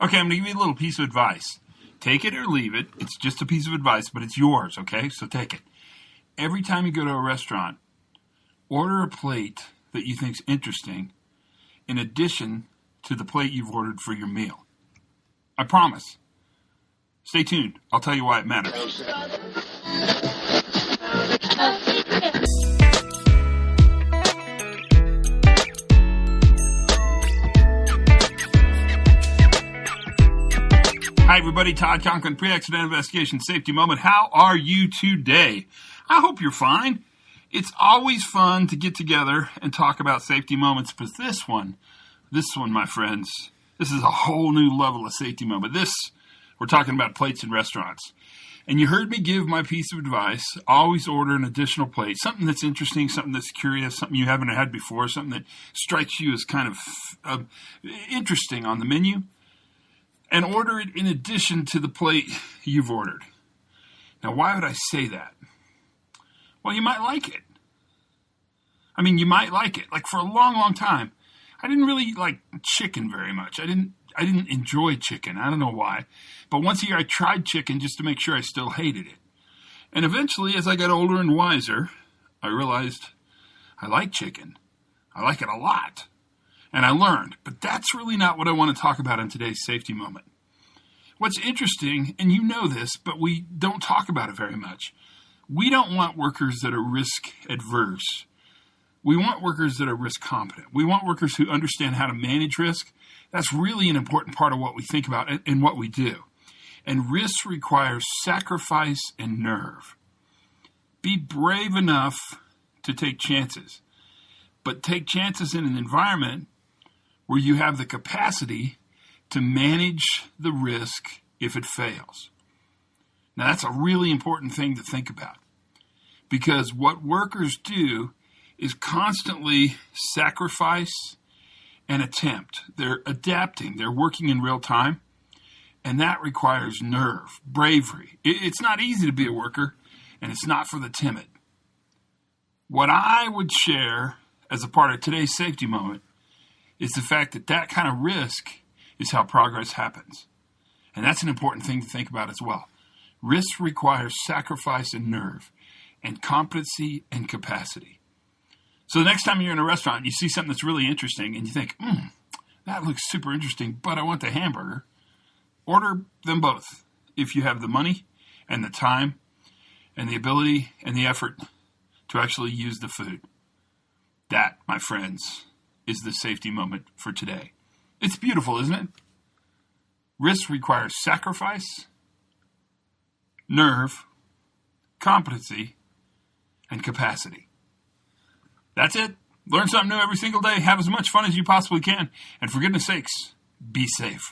Okay, I'm going to give you a little piece of advice. Take it or leave it. It's just a piece of advice, but it's yours, okay? So take it. Every time you go to a restaurant, order a plate that you think's interesting in addition to the plate you've ordered for your meal. I promise. Stay tuned. I'll tell you why it matters. Hi, everybody. Todd Conklin, Pre-Accident Investigation Safety Moment. How are you today? I hope you're fine. It's always fun to get together and talk about safety moments, but this one, my friends, this is a whole new level of safety moment. We're talking about plates in restaurants. And you heard me give my piece of advice. Always order an additional plate, something that's interesting, something that's curious, something you haven't had before, something that strikes you as kind of interesting on the menu. And order it in addition to the plate you've ordered. Now, why would I say that? Well, you might like it. I mean, you might like it. Like, for a long, long time, I didn't really like chicken very much. I didn't enjoy chicken. I don't know why. But once a year, I tried chicken just to make sure I still hated it. And eventually, as I got older and wiser, I realized I like chicken. I like it a lot. And I learned, but that's really not what I want to talk about in today's safety moment. What's interesting, and you know this, but we don't talk about it very much. We don't want workers that are risk adverse. We want workers that are risk competent. We want workers who understand how to manage risk. That's really an important part of what we think about and what we do. And risk requires sacrifice and nerve. Be brave enough to take chances, but take chances in an environment where you have the capacity to manage the risk if it fails. Now, that's a really important thing to think about, because what workers do is constantly sacrifice and attempt. They're adapting. They're working in real time, and that requires nerve, bravery. It's not easy to be a worker, and it's not for the timid. What I would share as a part of today's safety moment is the fact that that kind of risk is how progress happens. And that's an important thing to think about as well. Risk requires sacrifice and nerve, and competency and capacity. So the next time you're in a restaurant and you see something that's really interesting and you think, that looks super interesting, but I want the hamburger, order them both if you have the money and the time and the ability and the effort to actually use the food. That, my friends, is the safety moment for today. It's beautiful, isn't it? Risk requires sacrifice, nerve, competency, and capacity. That's it. Learn something new every single day. Have as much fun as you possibly can. And for goodness sakes, be safe.